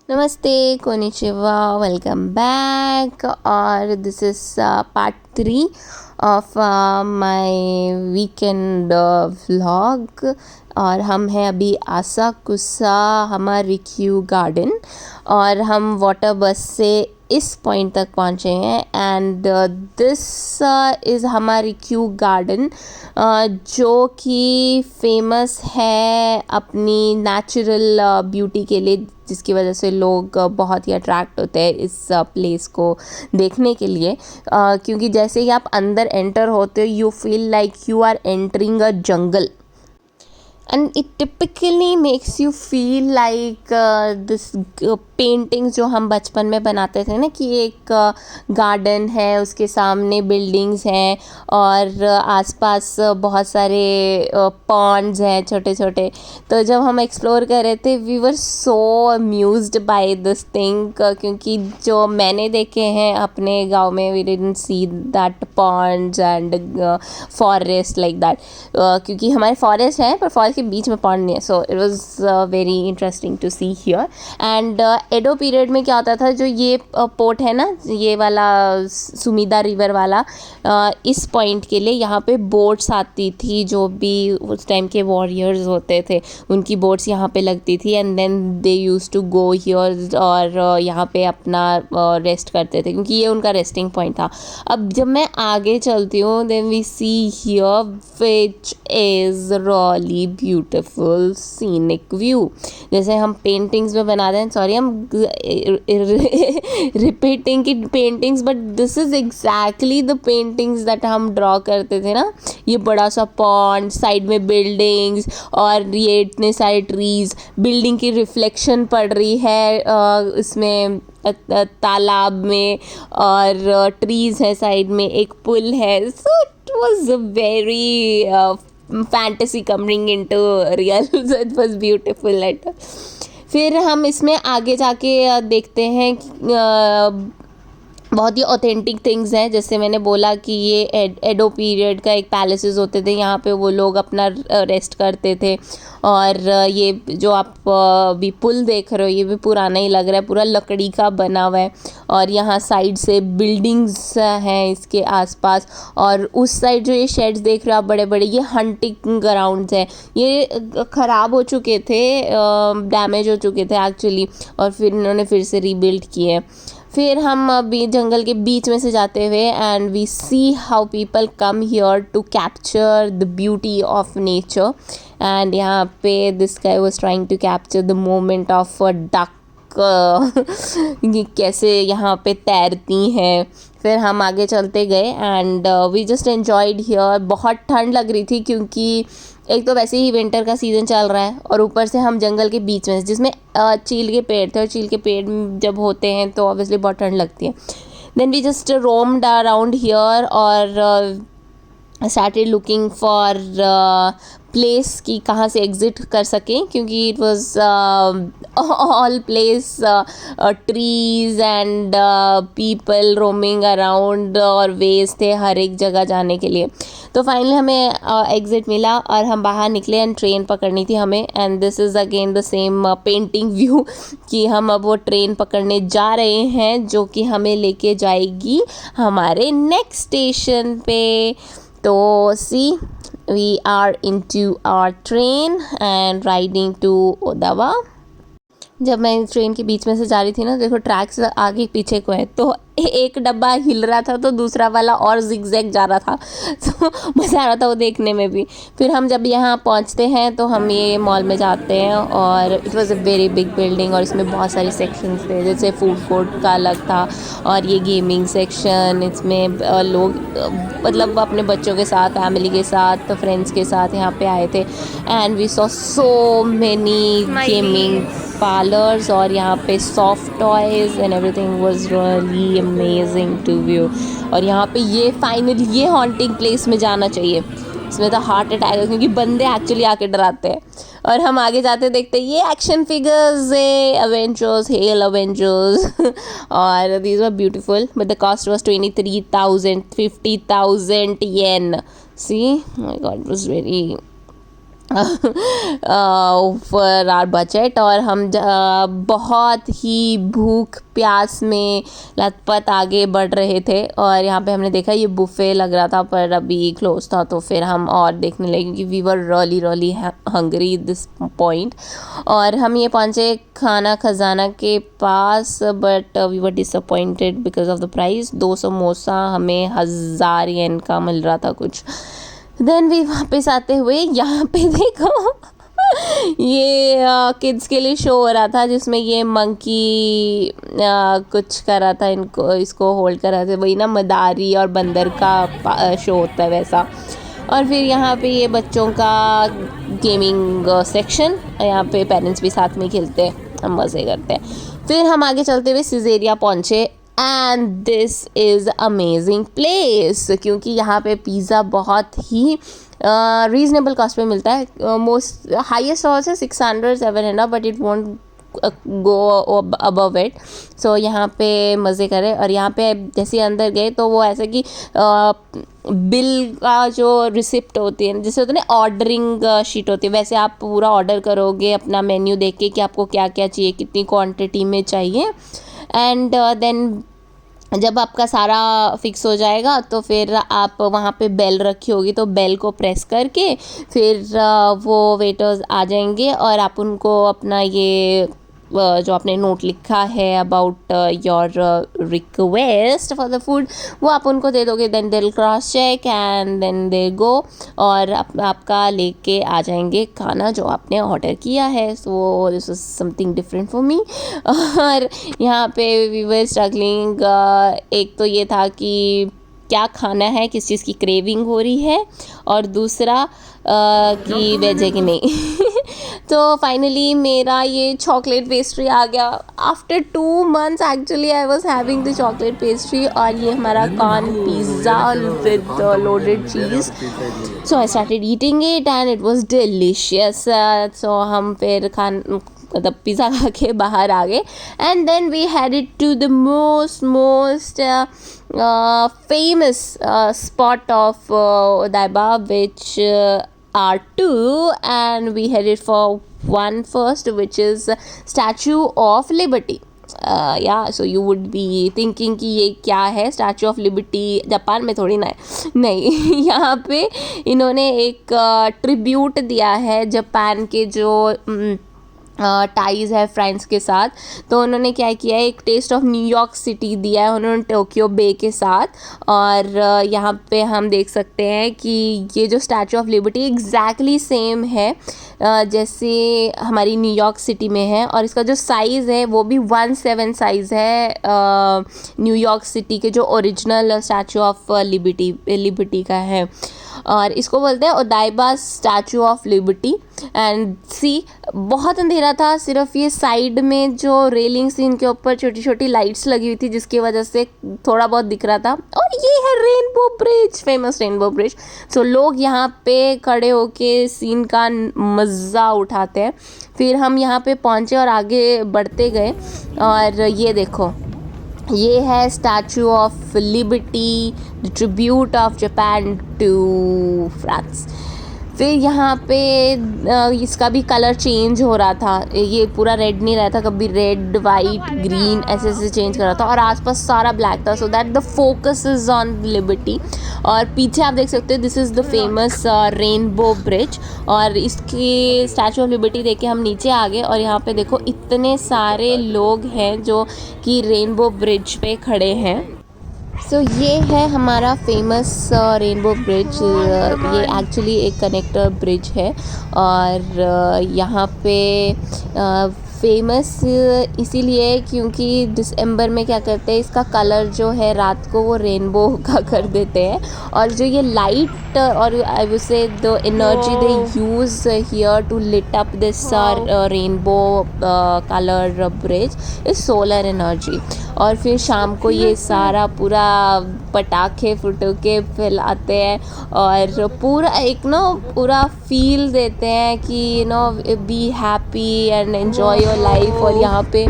Namaste, konnichiwa, welcome back. और this is part 3 of my weekend vlog. और हम हैं अभी आसा कुसा हमारी क्यू गार्डन और हम वाटर बस से इस पॉइंट तक पहुँचे हैं एंड दिस इज़ हमारी क्यू गार्डन जो कि फेमस है अपनी नेचुरल ब्यूटी के लिए, जिसकी वजह से लोग बहुत ही अट्रैक्ट होते हैं इस प्लेस को देखने के लिए, क्योंकि जैसे ही आप अंदर एंटर होते हो you feel like you are entering a jungle and it typically makes you feel like this paintings जो हम बचपन में बनाते थे ना, कि एक गार्डन है, उसके सामने बिल्डिंग्स हैं और आसपास बहुत सारे पॉन्ड्स हैं छोटे छोटे। तो जब हम एक्सप्लोर कर रहे थे we were so amused by this thing, क्योंकि जो मैंने देखे हैं अपने गांव में we didn't see that ponds and forest like that, क्योंकि हमारे फॉरेस्ट है पर फॉरेस्ट के बीच में पॉन्ड नहीं है। So it was very interesting to see here. And Edo period में क्या होता था, जो ये पोर्ट है ना, ये वाला सुमिदा रिवर वाला, इस पॉइंट के लिए यहाँ पे बोट्स आती थी, जो भी उस टाइम के वॉरियर्स होते थे उनकी बोट्स यहाँ पे लगती थी and then they used to go here और यहाँ पे अपना रेस्ट करते थे, क्योंकि ये उनका रेस्टिंग पॉइंट था। अब जब मैं आगे चलती हूँ then we see here which is really beautiful scenic view. जैसे हम पेंटिंग्स में बनाते हैं, सॉरी हम रिपीटिंग की paintings, but this is exactly the paintings that हम ड्रॉ करते थे ना। ये बड़ा सा पॉन्ड, साइड में बिल्डिंग्स और ये इतने सारे ट्रीज, बिल्डिंग की रिफ्लेक्शन पड़ रही है इसमें तालाब में, और ट्रीज है साइड में, एक पुल है। So it was very fantasy coming into real. So it was beautiful at फिर हम इसमें आगे जाके देखते हैं कि बहुत ही ऑथेंटिक थिंग्स हैं। जैसे मैंने बोला कि ये एडो पीरियड का एक पैलेसेस होते थे, यहाँ पे वो लोग अपना रेस्ट करते थे। और ये जो आप अभी पुल देख रहे हो ये भी पुराना ही लग रहा है, पूरा लकड़ी का बना हुआ है। और यहाँ साइड से बिल्डिंग्स हैं इसके आसपास, और उस साइड जो ये शेड्स देख रहे हो आप बड़े बड़े, ये हंटिंग ग्राउंड्स हैं। ये ख़राब हो चुके थे, डैमेज हो चुके थे एक्चुअली, और फिर इन्होंने फिर से रीबिल्ड किए। फिर हम अभी जंगल के बीच में से जाते हुए and we see how people come here to capture the beauty of nature. And यहाँ पे this guy was trying to capture the moment of a duck, कैसे यहाँ पे तैरती हैं। फिर हम आगे चलते गए and we just enjoyed here. बहुत ठंड लग रही थी क्योंकि एक तो वैसे ही विंटर का सीज़न चल रहा है और ऊपर से हम जंगल के बीच में, जिसमें चील के पेड़ थे, और चील के पेड़ जब होते हैं तो ऑब्वियसली बहुत ठंड लगती है। Then we just roamed around here और स्टार्टेड लुकिंग फॉर प्लेस कि कहाँ से एग्ज़िट कर सकें, क्योंकि it was all place trees and people roaming around, और वेज थे हर एक जगह जाने के लिए। तो फाइनली हमें एग्ज़िट मिला और हम बाहर निकले एंड ट्रेन पकड़नी थी हमें। And this is again the same painting view कि हम अब वो ट्रेन पकड़ने जा रहे हैं जो कि हमें लेके जाएगी हमारे नेक्स्ट स्टेशन पे। तो सी we are into our train and riding to Odawa। जब मैं ट्रेन के बीच में से जा रही थी ना, देखो ट्रैक्स आगे पीछे को है, तो एक डब्बा हिल रहा था तो दूसरा वाला और जिगजैग जा रहा था। तो मज़ा आ रहा था वो देखने में भी। फिर हम जब यहाँ पहुँचते हैं तो हम ये मॉल में जाते हैं, और it was a very big building और इसमें बहुत सारे सेक्शंस थे। जैसे फूड कोर्ट का अलग था और ये गेमिंग सेक्शन, इसमें लोग मतलब अपने बच्चों के साथ, फैमिली के साथ, फ्रेंड्स के साथ यहाँ पे आए थे। And we saw so many gaming parlours, और यहाँ पे soft toys and everything was really amazing to view. और यहाँ पे ये फाइनली ये हॉन्टिंग प्लेस में जाना चाहिए, इसमें तो हार्ट अटैक है क्योंकि बंदे एक्चुअली आके डराते हैं। और हम आगे जाते देखते ये एक्शन फिगर्स है, अवेंजर्स, हेल अवेंजर्स और these were beautiful but the cost was 23,000 50,000 yen. See my god, it was very for our budget. और हम बहुत ही भूख प्यास में लथपथ आगे बढ़ रहे थे। और यहाँ पे हमने देखा ये बुफ़े लग रहा था पर अभी क्लोज था, तो फिर हम और देखने लगे क्योंकि we were really hungry this point. और हम ये पहुँचे खाना खजाना के पास, but we were disappointed because of the price. 2 samosa हमें 1000 येन का मिल रहा था कुछ। देन भी वापस आते हुए यहाँ पे देखो ये किड्स के लिए शो हो रहा था जिसमें ये मंकी कुछ कर रहा था, इसको होल्ड कर रहा था, वही ना मदारी और बंदर का शो होता है वैसा। और फिर यहाँ पे ये बच्चों का गेमिंग सेक्शन, यहाँ पे पेरेंट्स भी साथ में खेलते हैं, हम मज़े करते हैं। फिर हम आगे चलते हुए सिजेरिया पहुँचे and this is amazing place, क्योंकि यहाँ पे पिज़्ज़ा बहुत ही रीजनेबल कॉस्ट पे मिलता है। मोस्ट हाईएस्ट और 600-700, but it won't go above it. So यहाँ पे मज़े करें। और यहाँ पे जैसे अंदर गए तो वो ऐसे कि बिल का जो रिसिप्ट होती है, जैसे होता है ना ऑर्डरिंग शीट होती है, वैसे आप पूरा ऑर्डर करोगे अपना मेन्यू देख के कि आपको क्या क्या चाहिए, कितनी क्वांटिटी में चाहिए। एंड देन जब आपका सारा फिक्स हो जाएगा तो फिर आप वहाँ पे बेल रखी होगी, तो बेल को प्रेस करके फिर वो वेटर्स आ जाएंगे और आप उनको अपना ये जो आपने नोट लिखा है about your request for the food, वो आप उनको दे दोगे। Then they will cross check and then they go, और आपका लेके आ जाएंगे खाना जो आपने ऑर्डर किया है। So this is something different for me. और यहाँ पे वी वर स्ट्रगलिंग, एक तो ये था कि क्या खाना है, किस चीज़ की क्रेविंग हो रही है, और दूसरा कि वेज है कि नहीं। तो फाइनली मेरा ये चॉकलेट पेस्ट्री आ गया। After 2 months actually I was having the chocolate pastry, और ये हमारा corn pizza with loaded cheese. So I started eating it and it was delicious. So हम फिर मतलब पिज़्ज़ा खा के बाहर आ गए and then we headed to the most famous spot of Odaiba, which are 2, and we headed for one first, which is Statue of Liberty. Yeah, so you would be thinking कि ये क्या है, Statue of liberty Japan में थोड़ी ना है, नहीं। यहाँ पे इन्होंने एक ट्रिब्यूट दिया है जापान के जो टाइज़ है फ्रेंड्स के साथ। तो उन्होंने क्या किया है, एक टेस्ट ऑफ न्यूयॉर्क सिटी दिया है उन्होंने टोक्यो बे के साथ। और यहाँ पे हम देख सकते हैं कि ये जो statue of liberty exactly same है जैसे हमारी न्यूयॉर्क सिटी में है, और इसका जो साइज़ है वो भी 1/7 साइज़ है न्यूयॉर्क सिटी के जो ओरिजिनल स्टैचू ऑफ लिबर्टी का है। और इसको बोलते हैं ओदाइबा स्टैचू ऑफ लिबर्टी। एंड सी, बहुत अंधेरा था, सिर्फ ये साइड में जो रेलिंग्स थी इनके ऊपर छोटी छोटी लाइट्स लगी हुई थी जिसकी वजह से थोड़ा बहुत दिख रहा था। और ये है rainbow bridge, famous rainbow bridge. So लोग यहाँ पे खड़े होके सीन का मज़ा उठाते हैं। फिर हम यहाँ पे पहुँचे और आगे बढ़ते गए, और ये देखो, ये है Statue of Liberty, the tribute of Japan to France. फिर यहाँ पे इसका भी कलर चेंज हो रहा था, ये पूरा रेड नहीं रहता, कभी रेड वाइट ग्रीन ऐसे ऐसे चेंज कर रहा था, और आसपास सारा ब्लैक था, so that the focus is on liberty. और पीछे आप देख सकते हो this is the famous rainbow bridge. और इसकी स्टैचू ऑफ लिबर्टी देख के हम नीचे आ गए, और यहाँ पे देखो इतने सारे लोग हैं जो कि रेनबो ब्रिज पे खड़े हैं। सो ये है हमारा फेमस रेनबो ब्रिज। ये एक्चुअली एक कनेक्टर ब्रिज है, और यहाँ पे फेमस इसीलिए क्योंकि दिसंबर में क्या करते हैं, इसका कलर जो है रात को वो रेनबो का कर देते हैं। और जो ये लाइट और I would say the energy they use here to lit up this rainbow colour bridge is solar energy. और फिर शाम को ये सारा पूरा पटाखे फुटके फैलाते हैं और पूरा एक पूरा फील देते हैं कि be happy and enjoy your life. और यहाँ पे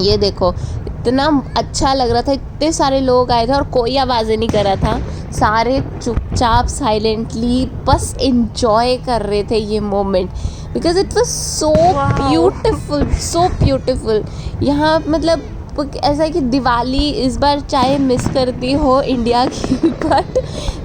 ये देखो इतना अच्छा लग रहा था, इतने सारे लोग आए थे और कोई आवाज़ें नहीं कर रहा था, सारे चुपचाप चुपचाप साइलेंटली बस एंजॉय कर रहे थे ये moment, because it was so beautiful, so beautiful. यहाँ मतलब ऐसा है कि दिवाली इस बार चाहे मिस करती हो इंडिया की, बट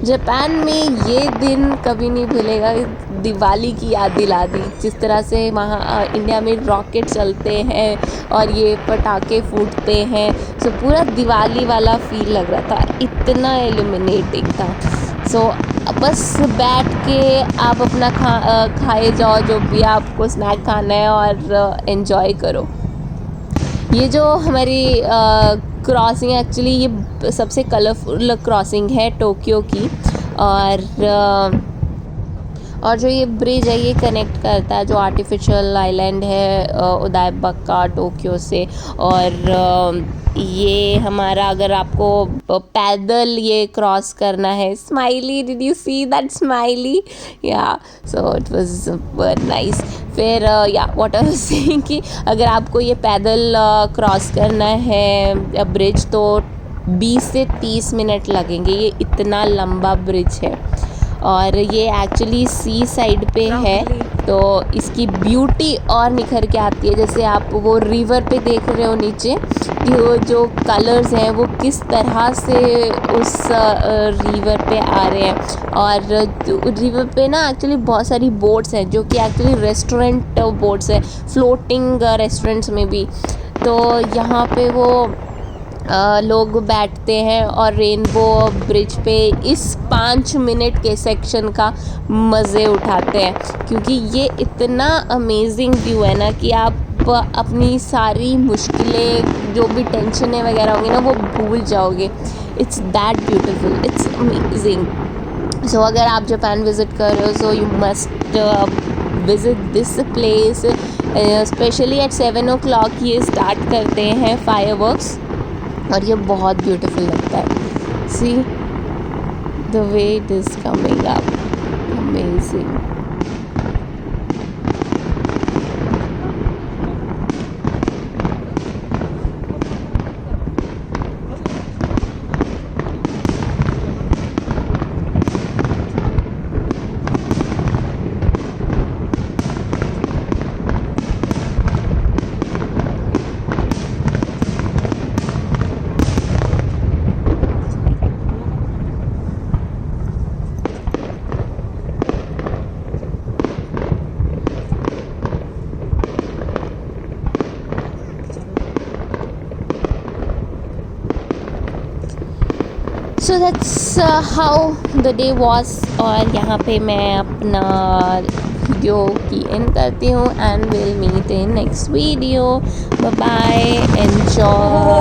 जापान में ये दिन कभी नहीं भूलेगा। दिवाली की याद दिला दी, जिस तरह से वहाँ इंडिया में रॉकेट चलते हैं और ये पटाखे फूटते हैं, सो पूरा दिवाली वाला फील लग रहा था, इतना इल्यूमिनेटिंग था। सो बस बैठ के आप अपना खाए जाओ जो भी आपको स्नैक खाना है और एंजॉय करो। ये जो हमारी क्रॉसिंग, एक्चुअली ये सबसे कलरफुल क्रॉसिंग है टोक्यो की, और जो ये ब्रिज है ये कनेक्ट करता है जो आर्टिफिशियल आइलैंड है ओदाइबा टोक्यो से। और ये हमारा, अगर आपको पैदल ये क्रॉस करना है, smiley, did you see that smiley? या सो इट वाज नाइस। फिर या व्हाट आई वाज सेइंग कि अगर आपको ये पैदल क्रॉस करना है ब्रिज तो 20 से 30 मिनट लगेंगे, ये इतना लंबा ब्रिज है। और ये एक्चुअली सी साइड पे है, तो इसकी ब्यूटी और निखर के आती है। जैसे आप वो रिवर पे देख रहे हो नीचे कि वो जो कलर्स हैं वो किस तरह से उस रिवर पे आ रहे हैं। और रिवर पे ना एक्चुअली बहुत सारी बोट्स हैं जो कि एक्चुअली रेस्टोरेंट बोट्स है, फ्लोटिंग रेस्टोरेंट्स में भी। तो यहाँ पे वो लोग बैठते हैं और रेनबो ब्रिज पे इस 5 मिनट के सेक्शन का मज़े उठाते हैं, क्योंकि ये इतना अमेजिंग व्यू है ना कि आप अपनी सारी मुश्किलें, जो भी टेंशनें वगैरह होंगी ना, वो भूल जाओगे। It's that beautiful, it's amazing. So अगर आप जापान विज़िट कर रहे हो, so you must visit this place. Specially at 7 o'clock ये स्टार्ट करते हैं फायरवर्क्स, और ये बहुत ब्यूटीफुल लगता है। See the way it is coming up, amazing. So that's how the day was. और यहाँ पे मैं अपना वीडियो की एंड करती हूँ, and will meet in next video. Bye bye, enjoy.